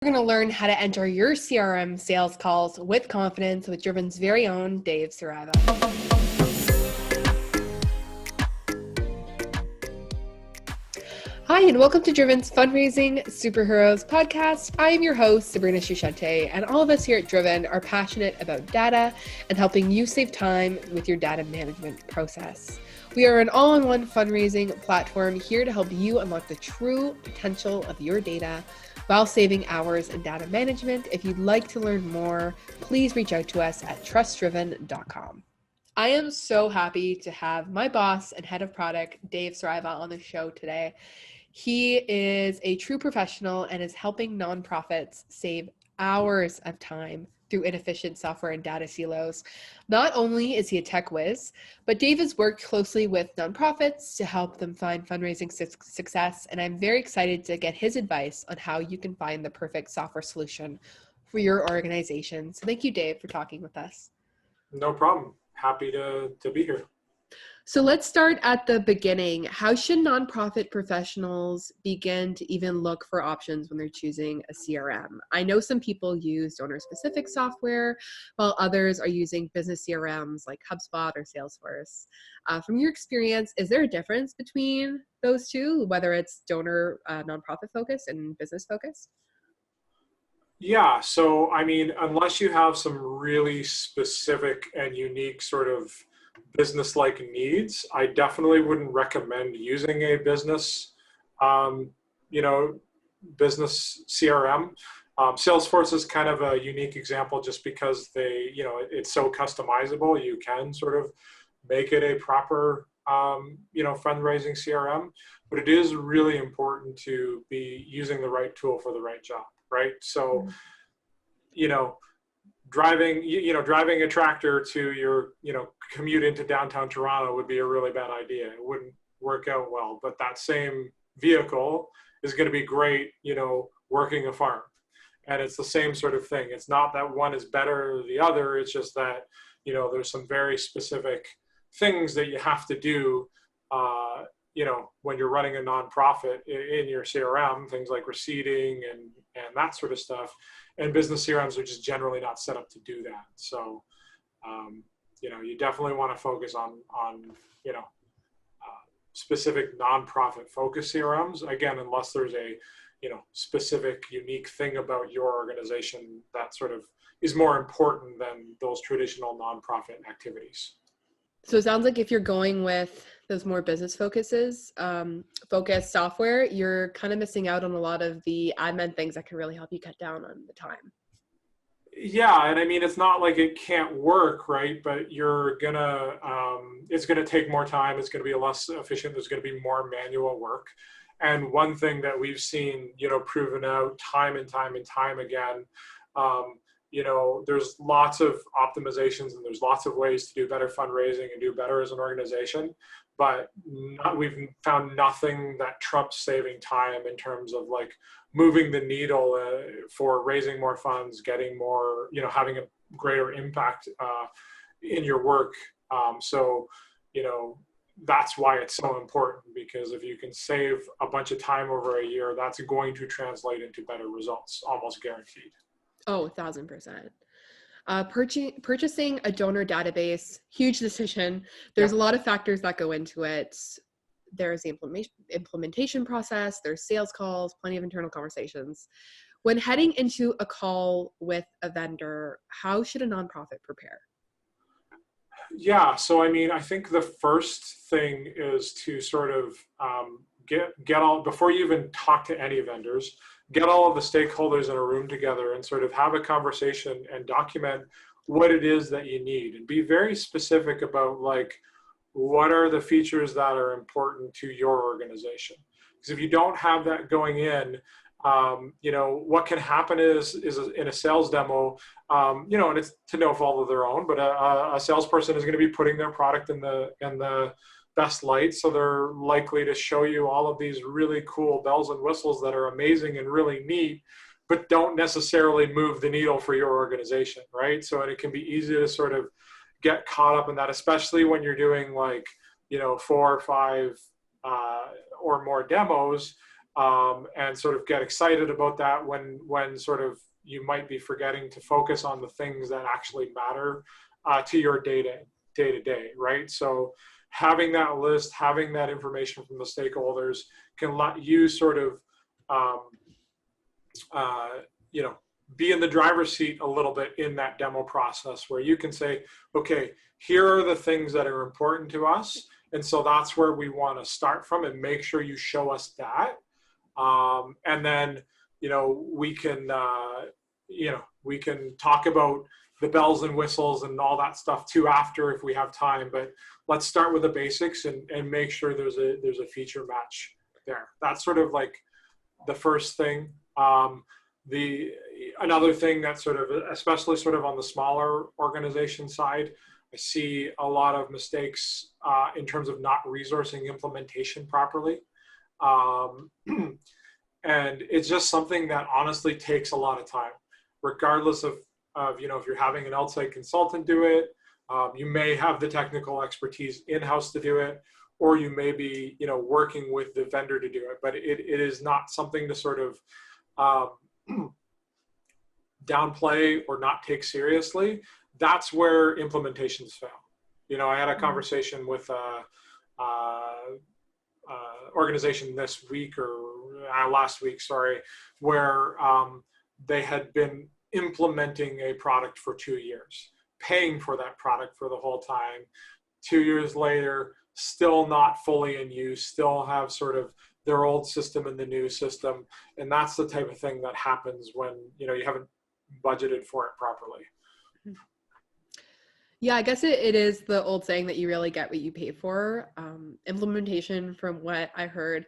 We're going to learn how to enter your CRM sales calls with confidence with Driven's very own Dave Saraiva. Hi, and welcome to Driven's Fundraising Superheroes podcast. I am your host, Sabrina Shushente, and all of us here at Driven are passionate about data and helping you save time with your data management process. We are an all-in-one fundraising platform here to help you unlock the true potential of your data while saving hours in data management. If you'd like to learn more, please reach out to us at trustdriven.com. I am so happy to have my boss and head of product, Dave Saraiva, on the show today. He is a true professional and is helping nonprofits save hours of time through inefficient software and data silos. Not only is he a tech whiz, but Dave has worked closely with nonprofits to help them find fundraising success, and I'm very excited to get his advice on how you can find the perfect software solution for your organization. So thank you, Dave, for talking with us. No problem. Happy to be here. So let's start at the beginning. How should nonprofit professionals begin to even look for options when they're choosing a CRM? I know some people use donor-specific software, while others are using business CRMs like Hubspot or Salesforce. From your experience, is there a difference between those two, whether it's donor nonprofit focused and business focused? Yeah, so I mean, unless you have some really specific and unique sort of business-like needs, I definitely wouldn't recommend using a business, business CRM. Salesforce is kind of a unique example just because it's so customizable. You can sort of make it a proper, fundraising CRM, but it is really important to be using the right tool for the right job, right? So, driving a tractor to your, commute into downtown Toronto would be a really bad idea. It wouldn't work out well, but that same vehicle is going to be great, working a farm. And it's the same sort of thing. It's not that one is better than the other. It's just that, there's some very specific things that you have to do, when you're running a nonprofit in your CRM, things like receipting and that sort of stuff. And business CRMs are just generally not set up to do that. So, you definitely want to focus on specific nonprofit focused CRMs. Again, unless there's a, specific, unique thing about your organization that sort of is more important than those traditional nonprofit activities. So it sounds like if you're going with those more business focused software, you're kind of missing out on a lot of the admin things that can really help you cut down on the time. Yeah, and I mean, it's not like it can't work, right? But you're gonna, it's gonna take more time. It's gonna be less efficient. There's gonna be more manual work. And one thing that we've seen, proven out time and time and time again, there's lots of optimizations and there's lots of ways to do better fundraising and do better as an organization, but we've found nothing that trumps saving time in terms of like moving the needle for raising more funds, getting more, having a greater impact in your work. That's why it's so important, because if you can save a bunch of time over a year, that's going to translate into better results, almost guaranteed. Oh, 1,000%. Purchasing a donor database, huge decision. There's a lot of factors that go into it. There's the implementation process, there's sales calls, plenty of internal conversations. When heading into a call with a vendor, how should a nonprofit prepare? Yeah, so I mean, I think the first thing is to sort of get all, before you even talk to any vendors, get all of the stakeholders in a room together and sort of have a conversation and document what it is that you need, and be very specific about like, what are the features that are important to your organization? Because if you don't have that going in, what can happen is in a sales demo, and it's to no fault of their own, but a salesperson is going to be putting their product in the best light. So they're likely to show you all of these really cool bells and whistles that are amazing and really neat, but don't necessarily move the needle for your organization, right? So it can be easy to sort of get caught up in that, especially when you're doing like, 4 or 5 or more demos. and sort of get excited about that when sort of you might be forgetting to focus on the things that actually matter to your day to day, right? So having that list, having that information from the stakeholders can let you sort of, you know, be in the driver's seat a little bit in that demo process, where you can say, okay, here are the things that are important to us. And so that's where we want to start from, and make sure you show us that. And then, you know, we can talk about the bells and whistles and all that stuff too after, if we have time. But let's start with the basics and make sure there's a feature match there. That's sort of like the first thing. Another thing that sort of, especially sort of on the smaller organization side, I see a lot of mistakes in terms of not resourcing implementation properly. And it's just something that honestly takes a lot of time, regardless of you know, if you're having an outside consultant do it, you may have the technical expertise in-house to do it, or you may be, you know, working with the vendor to do it. But it is not something to sort of downplay or not take seriously. That's where implementations fail. You know, I had a conversation with organization this week, or last week, sorry, where they had been implementing a product for 2 years, paying for that product for the whole time. 2 years later, still not fully in use, still have sort of their old system and the new system. And that's the type of thing that happens when, you know, you haven't budgeted for it properly. Yeah, I guess it is the old saying that you really get what you pay for. Implementation, from what I heard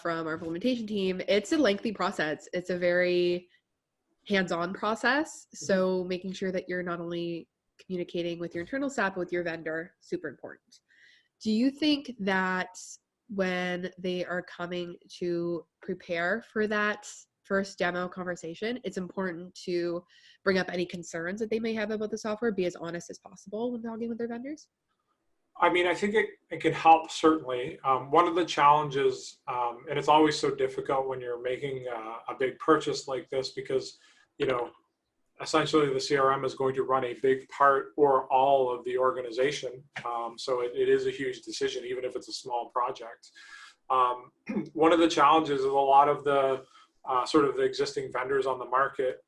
from our implementation team, it's a lengthy process. It's a very hands-on process. So making sure that you're not only communicating with your internal staff, but with your vendor, super important. Do you think that when they are coming to prepare for that first demo conversation, it's important to bring up any concerns that they may have about the software, be as honest as possible when talking with their vendors? I mean, I think it can help, certainly. One of the challenges, and it's always so difficult when you're making a big purchase like this, because, you know, essentially the CRM is going to run a big part or all of the organization. So it is a huge decision, even if it's a small project. One of the challenges is a lot of the sort of the existing vendors on the market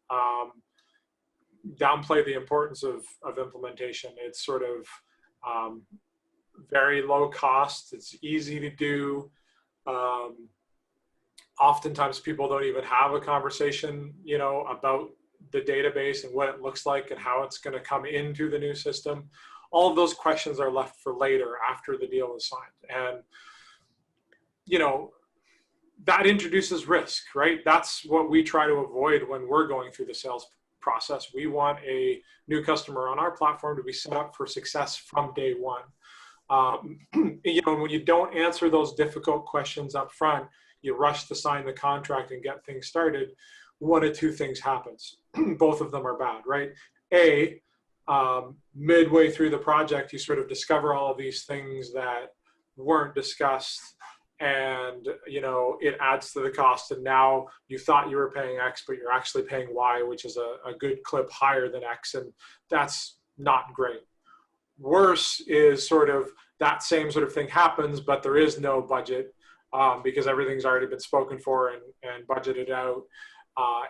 downplay the importance of implementation. It's sort of very low cost. It's easy to do. Oftentimes people don't even have a conversation, you know, about the database and what it looks like and how it's going to come into the new system. All of those questions are left for later, after the deal is signed. And, you know, that introduces risk, right? That's what we try to avoid when we're going through the sales process. We want a new customer on our platform to be set up for success from day one. You know, when you don't answer those difficult questions up front, you rush to sign the contract and get things started, one of two things happens. Both of them are bad, right? A, midway through the project, you sort of discover all of these things that weren't discussed, and, you know, it adds to the cost. And now you thought you were paying X, but you're actually paying Y, which is a good clip higher than X. And that's not great. Worse is sort of that same sort of thing happens, but there is no budget because everything's already been spoken for and budgeted out.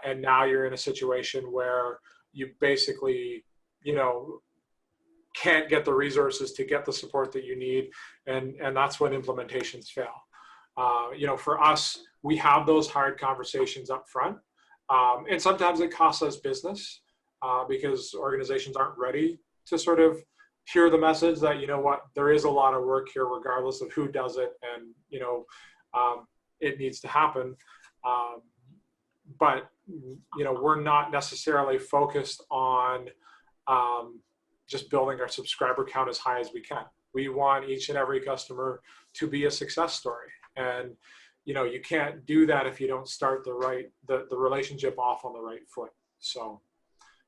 And now you're in a situation where you basically, you know, can't get the resources to get the support that you need. And that's when implementations fail. You know, for us, we have those hard conversations up front. And sometimes it costs us business because organizations aren't ready to sort of hear the message that, you know what, there is a lot of work here regardless of who does it, and, you know, it needs to happen. But, you know, we're not necessarily focused on just building our subscriber count as high as we can. We want each and every customer to be a success story. And, you know, you can't do that if you don't start the relationship off on the right foot. So,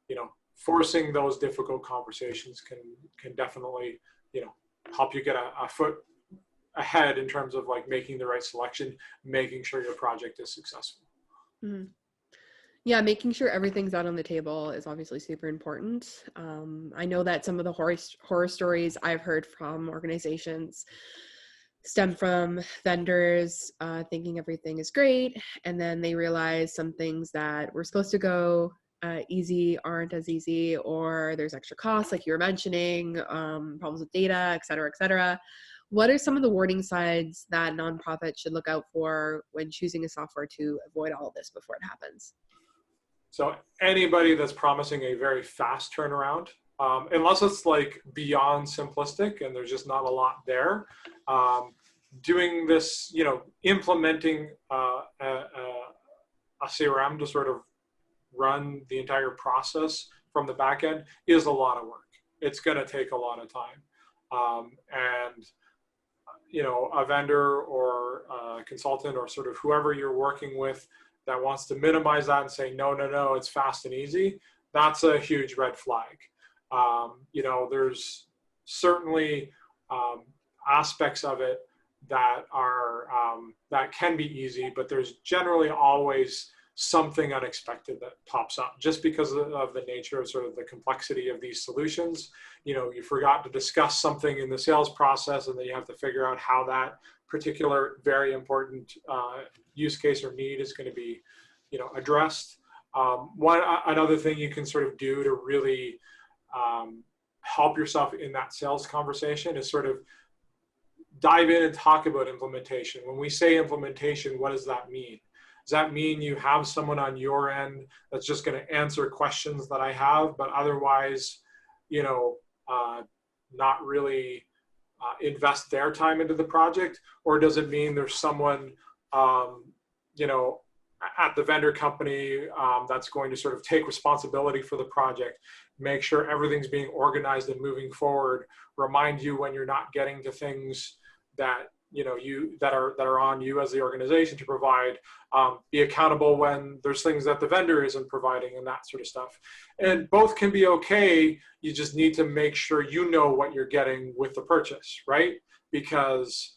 you know, forcing those difficult conversations can definitely, you know, help you get a foot ahead in terms of like making the right selection, making sure your project is successful. Mm-hmm. Yeah, making sure everything's out on the table is obviously super important. I know that some of the horror stories I've heard from organizations stem from vendors thinking everything is great, and then they realize some things that were supposed to go easy aren't as easy, or there's extra costs, like you were mentioning, problems with data, et cetera, et cetera. What are some of the warning signs that nonprofits should look out for when choosing a software to avoid all of this before it happens? So anybody that's promising a very fast turnaround, unless it's like beyond simplistic and there's just not a lot there, doing this, implementing a CRM to sort of run the entire process from the back end is a lot of work. It's going to take a lot of time. And a vendor or a consultant or sort of whoever you're working with that wants to minimize that and say, no, it's fast and easy, that's a huge red flag. There's certainly aspects of it that are that can be easy, but there's generally always something unexpected that pops up just because of the nature of sort of the complexity of these solutions. You forgot to discuss something in the sales process, and then you have to figure out how that particular very important use case or need is going to be, addressed. Another thing you can sort of do to really help yourself in that sales conversation is sort of dive in and talk about implementation. When we say implementation, what does that mean? Does that mean you have someone on your end that's just going to answer questions that I have, but otherwise, not really invest their time into the project? Or does it mean there's someone, at the vendor company that's going to sort of take responsibility for the project, make sure everything's being organized and moving forward, remind you when you're not getting to things that that are on you as the organization to provide, be accountable when there's things that the vendor isn't providing and that sort of stuff. And both can be okay. You just need to make sure you know what you're getting with the purchase, right? Because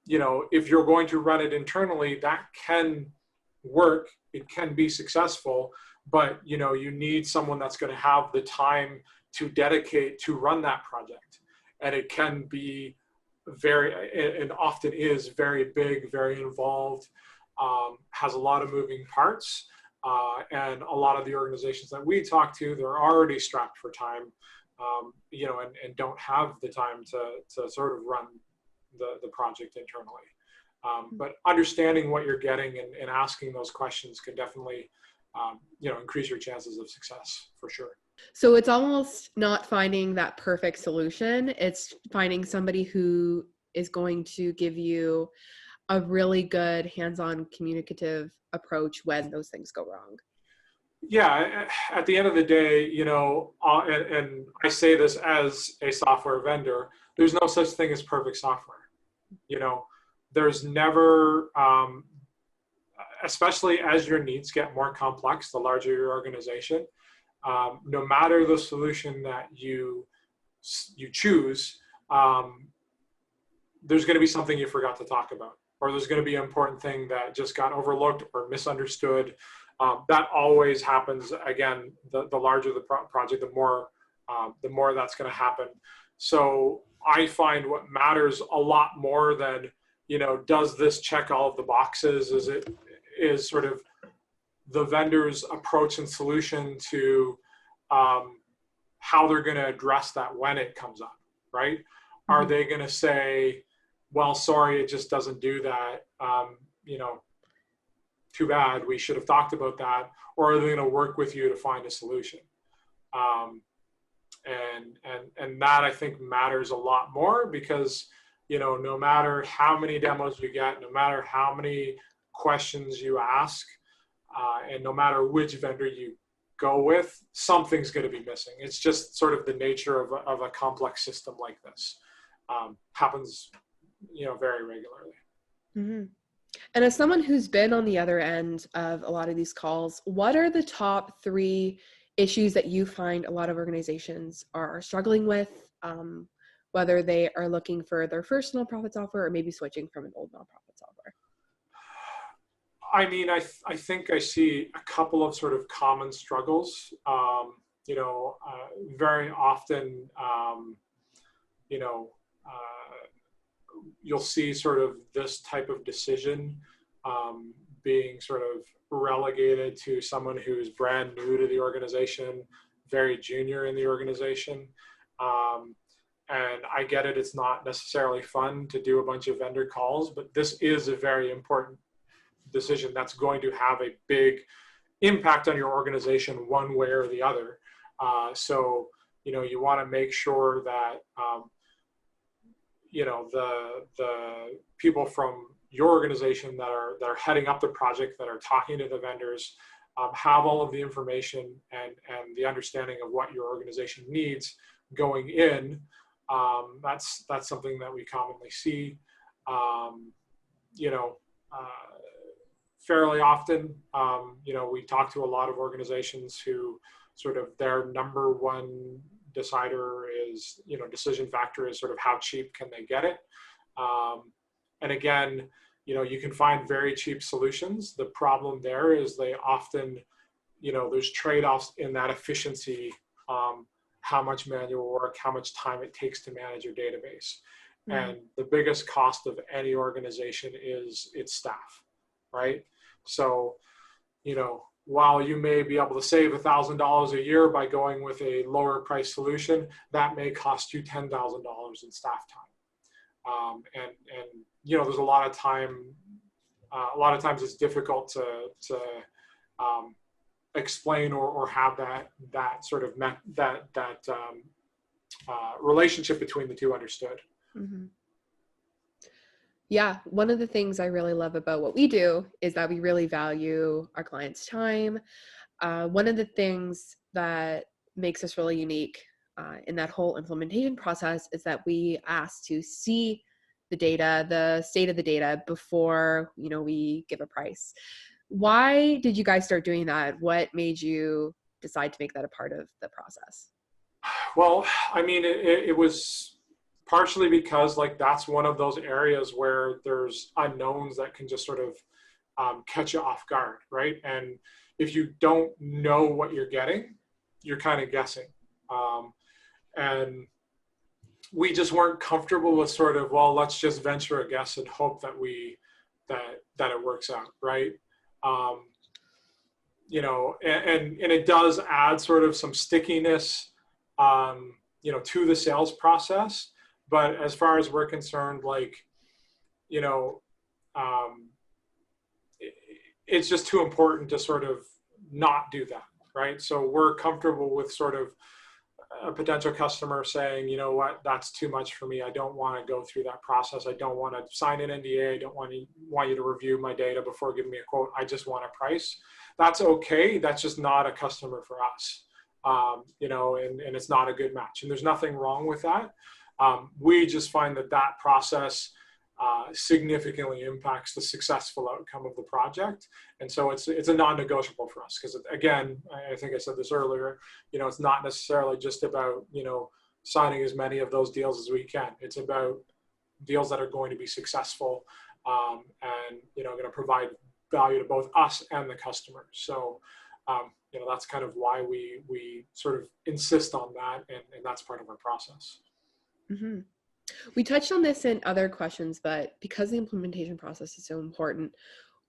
if you're going to run it internally, that can work, it can be successful, but you need someone that's going to have the time to dedicate to run that project. And it can be and often is very big, very involved, has a lot of moving parts, and a lot of the organizations that we talk to, they're already strapped for time, and don't have the time to sort of run the project internally. But understanding what you're getting and asking those questions can definitely, increase your chances of success for sure. So it's almost not finding that perfect solution. It's finding somebody who is going to give you a really good hands-on communicative approach when those things go wrong. Yeah, at the end of the day, and I say this as a software vendor, there's no such thing as perfect software. There's never, especially as your needs get more complex, the larger your organization, no matter the solution that you choose, there's going to be something you forgot to talk about, or there's going to be an important thing that just got overlooked or misunderstood. That always happens. Again, the larger the project, the more that's going to happen. So I find what matters a lot more than, does this check all of the boxes? Is sort of the vendor's approach and solution to how they're going to address that when it comes up, right? Mm-hmm. Are they going to say, well, sorry, it just doesn't do that. Too bad, we should have talked about that. Or are they going to work with you to find a solution? And that I think matters a lot more, because, no matter how many demos you get, no matter how many questions you ask, and no matter which vendor you go with, something's going to be missing. It's just sort of the nature of a complex system like this. Happens, very regularly. Mm-hmm. And as someone who's been on the other end of a lot of these calls, what are the top 3 issues that you find a lot of organizations are struggling with, whether they are looking for their first nonprofit software or maybe switching from an old nonprofit software? I mean, I think I see a couple of sort of common struggles. Very often, you know, you'll see sort of this type of decision being sort of relegated to someone who's brand new to the organization, very junior in the organization. And I get it, it's not necessarily fun to do a bunch of vendor calls, but this is a very important decision that's going to have a big impact on your organization one way or the other. So, you want to make sure that, the people from your organization that are heading up the project, that are talking to the vendors, have all of the information and the understanding of what your organization needs going in. That's something that we commonly see. Fairly often, we talk to a lot of organizations who sort of their number one decider is, decision factor is sort of how cheap can they get it. And again, you can find very cheap solutions. The problem there is they often, there's trade-offs in that efficiency, how much manual work, how much time it takes to manage your database. And the biggest cost of any organization is its staff, right? So, while you may be able to save $1,000 a year by going with a lower price solution, that may cost you $10,000 in staff time. There's a lot of time, a lot of times it's difficult to explain or have that sort of relationship between the two understood. Mm-hmm. Yeah, one of the things I really love about what we do is that we really value our clients' time. One of the things that makes us really unique in that whole implementation process is that we ask to see the data, the state of the data before, we give a price. Why did you guys start doing that? What made you decide to make that a part of the process? Well, I mean, it was partially because that's one of those areas where there's unknowns that can just sort of catch you off guard, right? And if you don't know what you're getting, you're kind of guessing. And we just weren't comfortable with sort of, well, let's just venture a guess and hope that that it works out, right? And it does add sort of some stickiness, to the sales process. But as far as we're concerned, it's just too important to sort of not do that, right? So we're comfortable with sort of a potential customer saying, you know what, that's too much for me. I don't want to go through that process. I don't want to sign an NDA. I don't want you to review my data before giving me a quote. I just want a price. That's okay. That's just not a customer for us, and it's not a good match. And there's nothing wrong with that. We just find that process significantly impacts the successful outcome of the project. And so it's a non-negotiable for us because, again, I think I said this earlier, it's not necessarily just about, signing as many of those deals as we can. It's about deals that are going to be successful and, going to provide value to both us and the customer. So, that's kind of why we sort of insist on that. And that's part of our process. Mm-hmm. We touched on this in other questions, but because the implementation process is so important,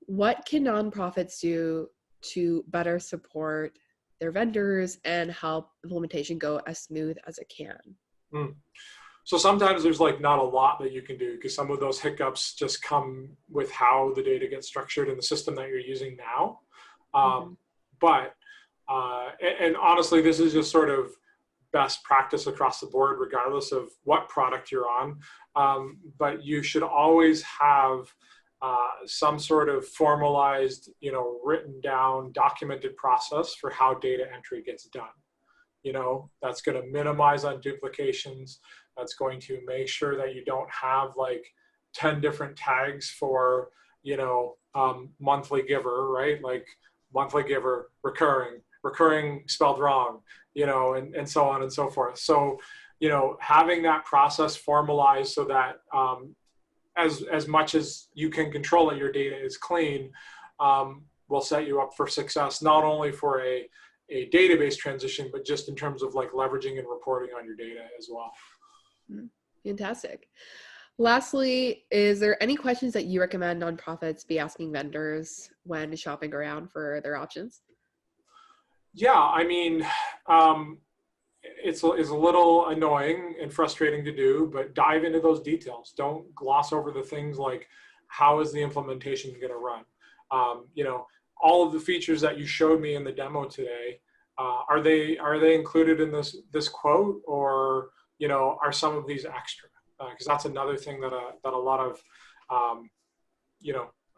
what can nonprofits do to better support their vendors and help implementation go as smooth as it can? So sometimes there's not a lot that you can do because some of those hiccups just come with how the data gets structured in the system that you're using now. But honestly, this is just sort of best practice across the board, regardless of what product you're on. But you should always have some sort of formalized, written down, documented process for how data entry gets done. That's going to minimize on duplications. That's going to make sure that you don't have 10 different tags for, monthly giver, right? Monthly giver, recurring spelled wrong, and so on and so forth. So having that process formalized so that as much as you can control it, your data is clean, will set you up for success, not only for a database transition, but just in terms of like leveraging and reporting on your data as well. Fantastic. Lastly, is there any questions that you recommend nonprofits be asking vendors when shopping around for their options? Yeah, I mean, it's a little annoying and frustrating to do, but dive into those details. Don't gloss over the things like, how is the implementation going to run? All of the features that you showed me in the demo today, are they included in this quote, or are some of these extra? Because that's another thing that a lot of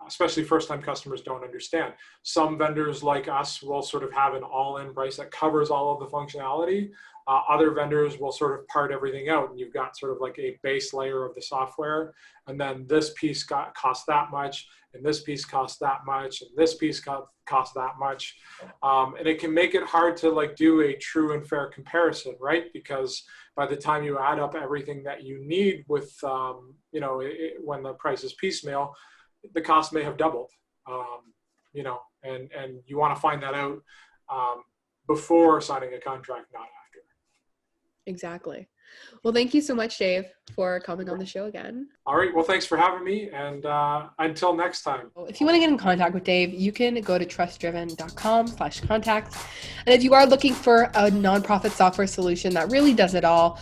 especially first-time customers don't understand. Some vendors like us will sort of have an all-in price that covers all of the functionality. Other vendors will sort of part everything out, and you've got sort of like a base layer of the software, and then this piece costs that much, and this piece costs that much, and this piece costs that much. And it can make it hard to like do a true and fair comparison, right? Because by the time you add up everything that you need with, when the price is piecemeal, the cost may have doubled, and you want to find that out before signing a contract, not after. Exactly. Well, thank you so much, Dave, for coming on the show again. All right. Well, thanks for having me. And until next time. If you want to get in contact with Dave, you can go to trustdriven.com/contact. And if you are looking for a nonprofit software solution that really does it all,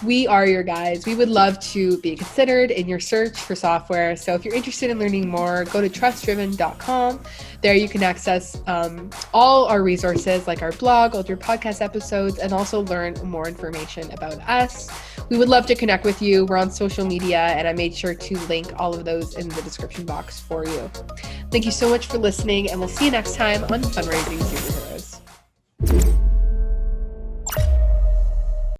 we are your guys. We would love to be considered in your search for software. So if you're interested in learning more, go to trustdriven.com. There you can access all our resources like our blog, all your podcast episodes, and also learn more information about us. We would love to connect with you. We're on social media, and I made sure to link all of those in the description box for you. Thank you so much for listening, and we'll see you next time on Fundraising Superheroes.